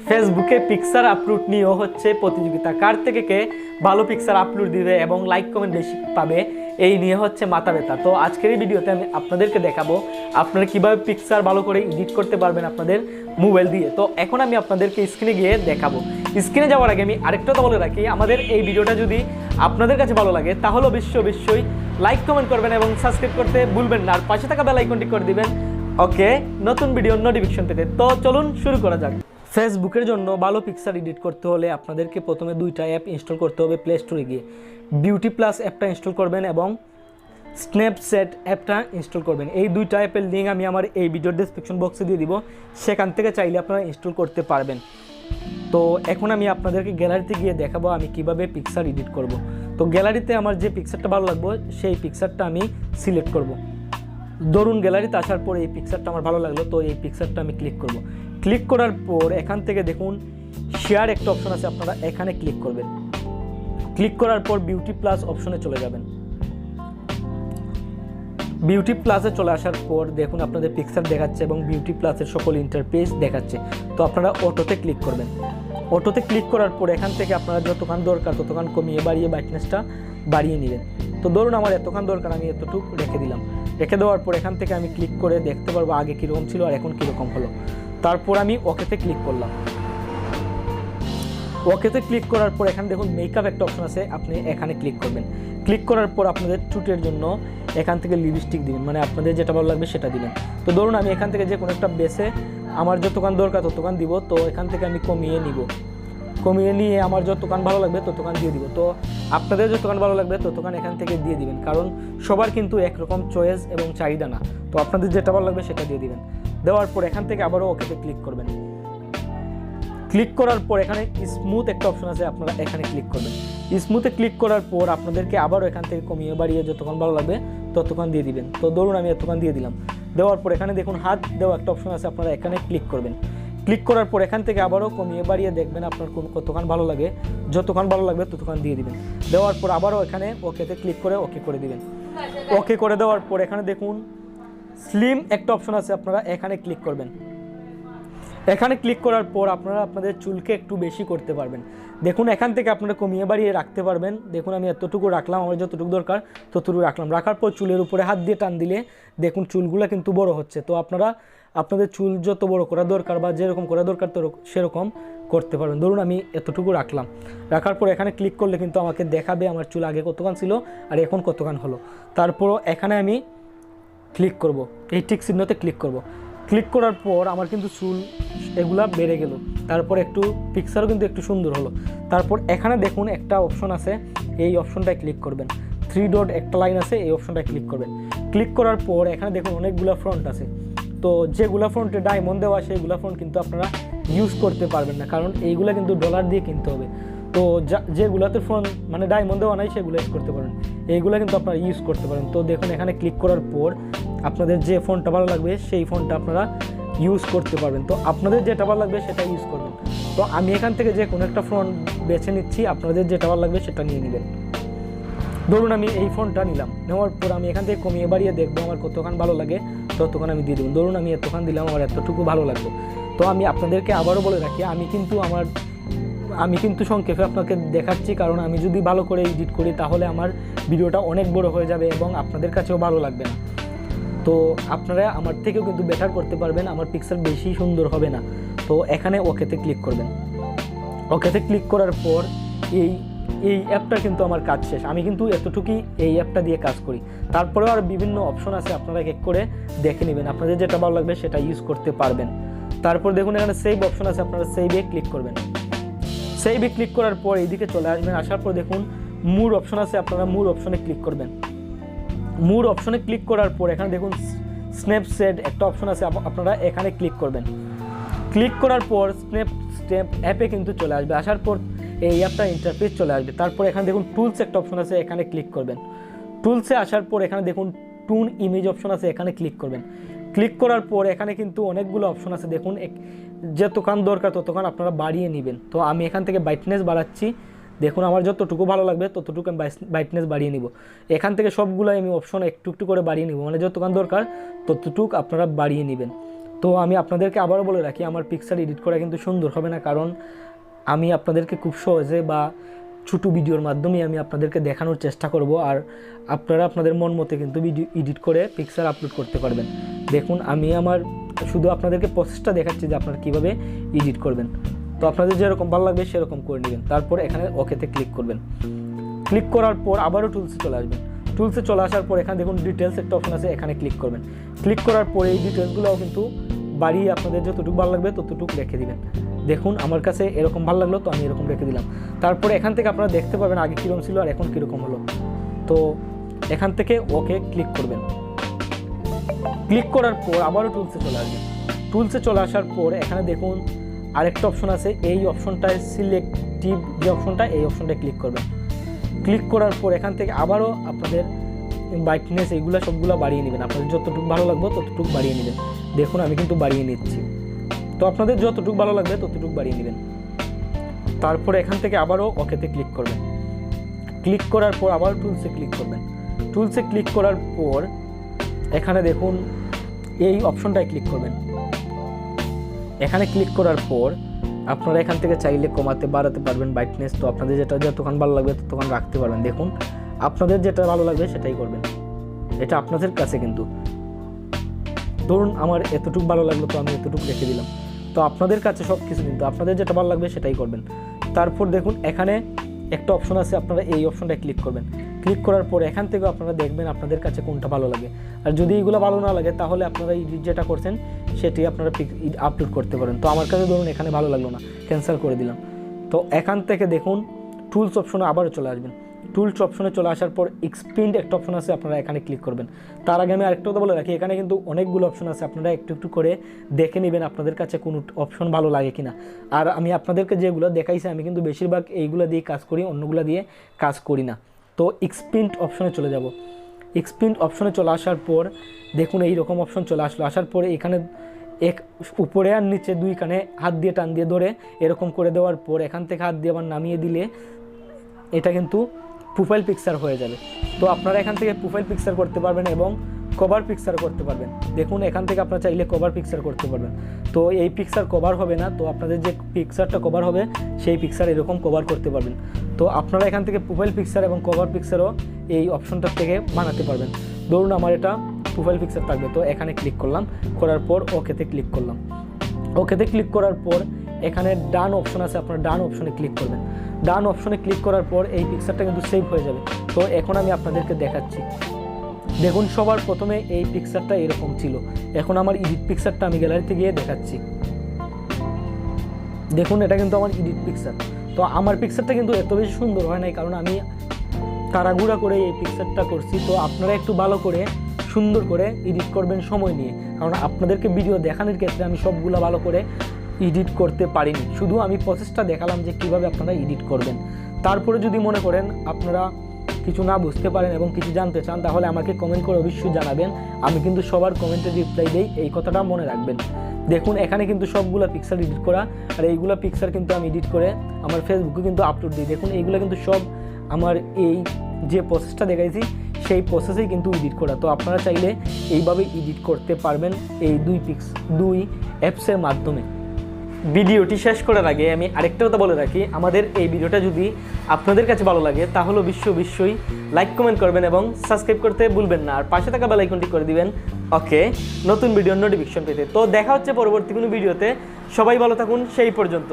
ফেসবুকে picture upload নিয়েও হচ্ছে প্রতিযোগিতা, কার থেকে কে ভালো পিকচার আপলোড দিবে এবং লাইক কমেন্ট বেশি পাবে, এই নিয়ে হচ্ছে মাথা ব্যথা। তো আজকের এই ভিডিওতে আমি আপনাদেরকে দেখাবো আপনারা কিভাবে পিকচার ভালো করে এডিট করতে পারবেন আপনাদের মোবাইল দিয়ে। তো এখন আমি আপনাদেরকে স্ক্রিনে গিয়ে দেখাবো। স্ক্রিনে যাওয়ার আগে আমি আরেকটা কথা বলে রাখি, আমাদের এই ভিডিওটা যদি আপনাদের কাছে ভালো লাগে তাহলে অবশ্যই লাইক কমেন্ট করবেন এবং সাবস্ক্রাইব করতে ভুলবেন না, আর পাশে থাকা বেল আইকনটি করে দিবেন ওকে, নতুন ভিডিওর নোটিফিকেশন পেতে। তো চলুন শুরু করা যাক। ফেসবুকের জন্য ভালো পিকচার এডিট করতে হলে আপনাদেরকে প্রথমে দুইটা অ্যাপ ইনস্টল করতে হবে প্লে স্টোরে গিয়ে। বিউটি প্লাস অ্যাপটা ইনস্টল করবেন এবং স্ন্যাপচ্যাট অ্যাপটা ইনস্টল করবেন। এই দুইটা অ্যাপের লিঙ্ক আমি আমার এই ভিডিওর ডেসক্রিপশন বক্সে দিয়ে দিব, সেখান থেকে চাইলে আপনারা ইনস্টল করতে পারবেন। তো এখন আমি আপনাদেরকে গ্যালারিতে গিয়ে দেখাবো আমি কিভাবে পিকচার এডিট করব। তো গ্যালারিতে আমার যে পিকচারটা ভালো লাগবে সেই পিকচারটা আমি সিলেক্ট করব। ধরুন গ্যালারিতে আসার পর এই পিকচারটা আমার ভালো লাগলো, তো এই পিকচারটা আমি ক্লিক করব। ক্লিক করার পর এখান থেকে দেখুন শেয়ার একটা অপশন আছে, আপনারা এখানে ক্লিক করবেন। ক্লিক করার পর বিউটি প্লাস অপশনে চলে যাবেন। বিউটি প্লাসে চলে আসার পর দেখুন আপনাদের পিকচার দেখাচ্ছে এবং বিউটি প্লাসের সকল ইন্টারফেস দেখাচ্ছে। তো আপনারা অটোতে ক্লিক করবেন। অটোতে ক্লিক করার পর এখান থেকে আপনারা যতক্ষণ দরকার ততক্ষণ কমিয়ে বাড়িয়ে ব্রাইটনেসটা বাড়িয়ে নেবেন। তো ধরুন আমার এতক্ষণ দরকার, আমি এতটুকু রেখে দিলাম। রেখে দেওয়ার পর এখান থেকে আমি ক্লিক করে দেখতে পারবো আগে কীরকম ছিল আর এখন কীরকম হলো। তারপর আমি ওকেতে ক্লিক করলাম। ওকেতে ক্লিক করার পর এখানে দেখুন মেকআপ একটা অপশন আছে, আপনি এখানে ক্লিক করবেন। ক্লিক করার পর আপনাদের চুটের জন্য এখান থেকে লিপস্টিক দিবেন, মানে আপনাদের যেটা ভালো লাগবে সেটা দিবেন। তো ধরুন আমি এখান থেকে যে কোনো একটা বেছে আমার যতক্ষণ দরকার ততক্ষণ দিব। তো এখান থেকে আমি কমিয়ে নিব, কমিয়ে নিয়ে আমার যতক্ষণ ভালো লাগবে ততক্ষণ দিয়ে দিব। তো আপনাদের যতক্ষণ ভালো লাগবে ততক্ষণ এখান থেকে দিয়ে দিবেন, কারণ সবার কিন্তু একরকম চয়েস এবং চাহিদা না। তো আপনাদের যেটা ভালো লাগবে সেটা দিয়ে দিবেন। দেওয়ার পর এখান থেকে আবারও ওকেতে ক্লিক করবেন। ক্লিক করার পর এখানে স্মুথ একটা অপশন আছে, আপনারা এখানে ক্লিক করবেন। স্মুথে ক্লিক করার পর আপনাদেরকে আবারও এখান থেকে কমিয়ে বাড়িয়ে যতক্ষণ ভালো লাগবে ততক্ষণ দিয়ে দিবেন। তো ধরুন আমি এতক্ষণ দিয়ে দিলাম। দেওয়ার পর এখানে দেখুন হাত দেওয়া একটা অপশন আছে, আপনারা এখানে ক্লিক করবেন। ক্লিক করার পর এখান থেকে আবারও কমিয়ে বাড়িয়ে দেখবেন আপনার কতক্ষণ ভালো লাগে, যতক্ষণ ভালো লাগবে ততক্ষণ দিয়ে দিবেন। দেওয়ার পর আবারও এখানে ওকেতে ক্লিক করে ওকে করে দিবেন। ওকে করে দেওয়ার পর এখানে দেখুন স্লিম একটা অপশন আছে, আপনারা এখানে ক্লিক করবেন। এখানে ক্লিক করার পর আপনারা আপনাদের চুলকে একটু বেশি করতে পারবেন। দেখুন এখান থেকে আপনারা কমিয়ে বাড়িয়ে রাখতে পারবেন। দেখুন আমি এতটুকু রাখলাম, আমার যতটুকু দরকার ততটুকু রাখলাম। রাখার পর চুলের উপরে হাত দিয়ে টান দিলে দেখুন চুলগুলো কিন্তু বড় হচ্ছে। তো আপনারা আপনাদের চুল যত বড় করা দরকার বা যেরকম করা দরকার তো সেরকম করতে পারবেন। ধরুন আমি এতটুকু রাখলাম। রাখার পর এখানে ক্লিক করলে কিন্তু আমাকে দেখাবে আমার চুল আগে কতক্ষণ ছিল আর এখন কতক্ষণ হলো। তারপরও এখানে আমি ক্লিক করব, এই টিক চিহ্নতে ক্লিক করব। ক্লিক করার পর আমার কিন্তু চুল এগুলা বেড়ে গেল, তারপর একটু পিকচারও কিন্তু একটু সুন্দর হলো। তারপর এখানে দেখুন একটা অপশন আছে, এই অপশনটায় ক্লিক করবেন। 3 ডট একটা লাইন আছে, এই অপশনটায় ক্লিক করবেন। ক্লিক করার পর এখানে দেখুন অনেকগুলো ফ্রন্ট আছে। তো যেগুলা ফ্রন্টে ডায়মন্ড দেওয়া সেইগুলা ফ্রন্ট কিন্তু আপনারা ইউজ করতে পারবেন না, কারণ এইগুলা কিন্তু ডলার দিয়ে কিনতে হবে। তো যেগুলাতে ফ্রন্ট মানে ডায়মন্ড দেওয়া নাই সেগুলো ইউজ করতে পারেন, এইগুলো কিন্তু আপনারা ইউজ করতে পারেন। তো দেখুন এখানে ক্লিক করার পর আপনাদের যে ফোনটা ভালো লাগবে সেই ফোনটা আপনারা ইউজ করতে পারবেন। তো আপনাদের যেটা ভালো লাগবে সেটা ইউজ করবেন। তো আমি এখান থেকে যে কোনো একটা ফোন বেছে নিচ্ছি, আপনাদের যেটা ভালো লাগবে সেটা নিয়ে নেবেন। ধরুন আমি এই ফোনটা নিলাম, নেওয়ার পর আমি এখান থেকে কমিয়ে বাড়িয়ে দেখবো আমার কতক্ষণ ভালো লাগে ততক্ষণ আমি দিয়ে দেবো। ধরুন আমি এতক্ষণ দিলাম, আমার এতটুকু ভালো লাগলো। তো আমি আপনাদেরকে আবারও বলে রাখি, আমি কিন্তু সংক্ষেপে আপনাকে দেখাচ্ছি, কারণ আমি যদি ভালো করে এডিট করি তাহলে আমার ভিডিওটা অনেক বড় হয়ে যাবে এবং আপনাদের কাছেও ভালো লাগবে না। তো আপনারা আমার থেকেও কিন্তু বেটার করতে পারবেন, আমার পিকচার বেশি সুন্দর হবে না। তো এখানে ওকেতে ক্লিক করবেন। ওকেতে ক্লিক করার পর এই অ্যাপটা কিন্তু আমার কাজ শেষ। আমি কিন্তু এতটুকুই এই অ্যাপটা দিয়ে কাজ করি। তারপরেও আর বিভিন্ন অপশন আছে, আপনারা এক করে দেখে নেবেন, আপনাদের যেটা ভালো লাগবে সেটা ইউজ করতে পারবেন। তারপর দেখুন এখানে সেভ অপশন আছে, আপনারা সেভে ক্লিক করবেন। সেভে ক্লিক করার পর এইদিকে চলে আসবেন। আসার পর দেখুন মোর অপশন আছে, আপনারা মোর অপশনে ক্লিক করবেন। মোর অপশনে ক্লিক করার পর এখানে দেখুন স্ন্যাপচ্যাট একটা অপশন আছে, আপনারা এখানে ক্লিক করবেন। ক্লিক করার পর স্ন্যাপ অ্যাপে কিন্তু চলে আসবে। আসার পর এই অ্যাপটা ইন্টারফেস চলে আসবে। তারপর এখানে দেখুন টুলস একটা অপশন আছে, এখানে ক্লিক করবেন। টুলসে আসার পর এখানে দেখুন টুন ইমেজ অপশন আছে, এখানে ক্লিক করবেন। ক্লিক করার পর এখানে কিন্তু অনেকগুলো অপশন আছে, দেখুন যতক্ষণ দরকার ততক্ষণ আপনারা বাড়িয়ে নেবেন। তো আমি এখান থেকে ব্রাইটনেস বাড়াচ্ছি। দেখুন আমার যতটুকু ভালো লাগবে ততটুকু আমি ব্রাইটনেস বাড়িয়ে নিব। এখান থেকে সবগুলো আমি অপশন একটু একটু করে বাড়িয়ে নিব, মানে যতক্ষণ দরকার ততটুকু আপনারা বাড়িয়ে নেবেন। তো আমি আপনাদেরকে আবারও বলে রাখি, আমার পিকচার এডিট করা কিন্তু সুন্দর হবে না, কারণ আমি আপনাদেরকে খুব সহজে বা ছোটো ভিডিওর মাধ্যমে আমি আপনাদেরকে দেখানোর চেষ্টা করব, আর আপনারা আপনাদের মন মতো কিন্তু ভিডিও এডিট করে পিকচার আপলোড করতে পারবেন। দেখুন আমি আমার শুধু আপনাদেরকে প্রসেসটা দেখাচ্ছি যে আপনারা কীভাবে এডিট করবেন। তো আপনাদের যেরকম ভালো লাগবে সেরকম করে নেবেন। তারপর এখানে ওকেতে ক্লিক করবেন। ক্লিক করার পর আবারও টুলসে চলে আসবেন। টুলসে চলে আসার পর এখানে দেখুন ডিটেলস একটা অপশন আছে, এখানে ক্লিক করবেন। ক্লিক করার পরে এই ডিটেলসগুলোও কিন্তু বাড়িয়ে আপনাদের যতটুকু ভালো লাগবে ততটুকু রেখে দিবেন। দেখুন আমার কাছে এরকম ভালো লাগলো, তো আমি এরকম রেখে দিলাম। তারপরে এখান থেকে আপনারা দেখতে পাবেন আগে কীরকম ছিল আর এখন কীরকম হলো। তো এখান থেকে ওকে ক্লিক করবেন। ক্লিক করার পর আবারও টুলসে চলে আসবেন। টুলসে চলে আসার পর এখানে দেখুন আরেকটা অপশন আছে, এই অপশনটায় সিলেক্টিভ যে অপশনটা, এই অপশনটায় ক্লিক করবেন। ক্লিক করার পর এখান থেকে আবারও আপনাদের ব্রাইটনেস এইগুলো সবগুলো বাড়িয়ে নেবেন। আপনাদের যতটুকু ভালো লাগবে ততটুকু বাড়িয়ে নেবেন। দেখুন আমি কিন্তু বাড়িয়ে নিচ্ছি। তো আপনাদের যতটুকু ভালো লাগবে ততটুকু বাড়িয়ে নেবেন। তারপরে এখান থেকে আবারও ওকেতে ক্লিক করবেন। ক্লিক করার পর আবার টুলসে ক্লিক করবেন। টুলসে ক্লিক করার পর এখানে দেখুন এই অপশনটায় ক্লিক করবেন। এখানে ক্লিক করার পর আপনারা এখান থেকে চাইলে কমাতে বাড়াতে পারবেন ব্রাইটনেস। তো আপনাদের যেটা যতক্ষণ ভালো লাগবে ততক্ষণ রাখতে পারবেন। দেখুন আপনাদের যেটা ভালো লাগবে সেটাই করবেন, এটা আপনাদের কাছে। কিন্তু ধরুন আমার এতটুকু ভালো লাগলো, তো আমি এতটুকু রেখে দিলাম। তো আপনাদের কাছে সব কিছু, কিন্তু আপনাদের যেটা ভালো লাগবে সেটাই করবেন। তারপর দেখুন এখানে একটা অপশন আছে, আপনারা এই অপশনটায় ক্লিক করবেন। ক্লিক করার পর এখান থেকেও আপনারা দেখবেন আপনাদের কাছে কোনটা ভালো লাগে। আর যদি এইগুলো ভালো না লাগে তাহলে আপনারা এডিট যেটা করছেন সেটি আপনারা আপলোড করতে পারেন। তো আমার কাছে ধরুন এখানে ভালো লাগলো না, ক্যান্সেল করে দিলাম। তো এখান থেকে দেখুন টুলস অপশনে আবারও চলে আসবেন। টুলস অপশনে চলে আসার পর এক্সপেন্ড একটা অপশন আছে, আপনারা এখানে ক্লিক করবেন। তার আগে আমি আরেকটা কথা বলে রাখি, এখানে কিন্তু অনেকগুলো অপশন আছে, আপনারা একটু একটু করে দেখে নেবেন আপনাদের কাছে কোন অপশন ভালো লাগে কিনা। আর আমি আপনাদেরকে যেগুলো দেখাইছি আমি কিন্তু বেশিরভাগ এইগুলো দিয়ে কাজ করি, অন্যগুলো দিয়ে কাজ করি না। তো এক্সপেন্ড অপশনে চলে যাব। এক্সপেন্ড অপশনে চলে আসার পর দেখুন এই রকম অপশন চলে আসলো। আসার পরে এখানে এক উপরে আর নিচে দুইখানে হাত দিয়ে টান দিয়ে ধরে এরকম করে দেওয়ার পর এখান থেকে হাত দিয়ে আবার নামিয়ে দিলে এটা কিন্তু প্রোফাইল পিকচার হয়ে যাবে। তো আপনারা এখান থেকে প্রোফাইল পিকচার করতে পারবেন এবং কভার পিকচার করতে পারবেন। দেখুন এখান থেকে আপনারা চাইলে কভার পিকচার করতে পারবেন। তো এই পিকচার কভার হবে না, তো আপনাদের যে পিকচারটা কভার হবে সেই পিকচার এরকম কভার করতে পারবেন। তো আপনারা এখান থেকে প্রোফাইল পিকচার এবং কভার পিকচারও এই অপশনটার থেকে বানাতে পারবেন। ধরুন আমার এটা প্রোফাইল পিকচার থাকবে, তো এখানে ক্লিক করলাম, করার পর ওকেতে ক্লিক করলাম। ওকেতে ক্লিক করার পর এখানে ডান অপশন আছে, আপনারা ডান অপশনে ক্লিক করবেন। ডান অপশনে ক্লিক করার পর এই পিকচারটা কিন্তু সেভ হয়ে যাবে। তো এখন আমি আপনাদেরকে দেখাচ্ছি। দেখুন সবার প্রথমে এই পিকচারটা এরকম ছিল, এখন আমার এডিট পিকচারটা আমি গ্যালারিতে গিয়ে দেখাচ্ছি। দেখুন এটা কিন্তু আমার এডিট পিকচার। তো আমার পিকচারটা কিন্তু এত বেশি সুন্দর হয় নাই, কারণ আমি তাড়াহুড়া করে এই পিকচারটা করছি। তো আপনারা একটু ভালো করে সুন্দর করে এডিট করবেন সময় নিয়ে, কারণ আপনাদেরকে ভিডিও দেখানোর ক্ষেত্রে আমি সবগুলো ভালো করে এডিট করতে পারিনি, শুধু আমি প্রসেসটা দেখালাম যে কীভাবে আপনারা এডিট করবেন। তারপরে যদি মনে করেন আপনারা কিছু না বুঝতে পারেন এবং কিছু জানতে চান তাহলে আমাকে কমেন্ট করে অবশ্যই জানাবেন, আমি কিন্তু সবার কমেন্টে রিপ্লাই দিই, এই কথাটা মনে রাখবেন। দেখুন এখানে কিন্তু সবগুলো পিকচার এডিট করা, আর এইগুলো পিকচার কিন্তু আমি এডিট করে আমার ফেসবুকে কিন্তু আপলোড দিই। দেখুন এইগুলো কিন্তু সব আমার এই যে প্রসেসটা দেখাইছি সেই প্রসেসেই কিন্তু এডিট করা। তো আপনারা চাইলে এইভাবে এডিট করতে পারবেন এই দুই অ্যাপসের মাধ্যমে। ভিডিওটি শেষ করার আগে আমি আরেকটা কথা বলে রাখি, আমাদের এই ভিডিওটা যদি আপনাদের কাছে ভালো লাগে তাহলে অবশ্যই লাইক কমেন্ট করবেন এবং সাবস্ক্রাইব করতে ভুলবেন না, আর পাশে থাকা বেল আইকনটি করে দিবেন ওকে নতুন ভিডিওর নোটিফিকেশন পেতে। তো দেখা হচ্ছে পরবর্তী কোনো ভিডিওতে, সবাই ভালো থাকুন সেই পর্যন্ত।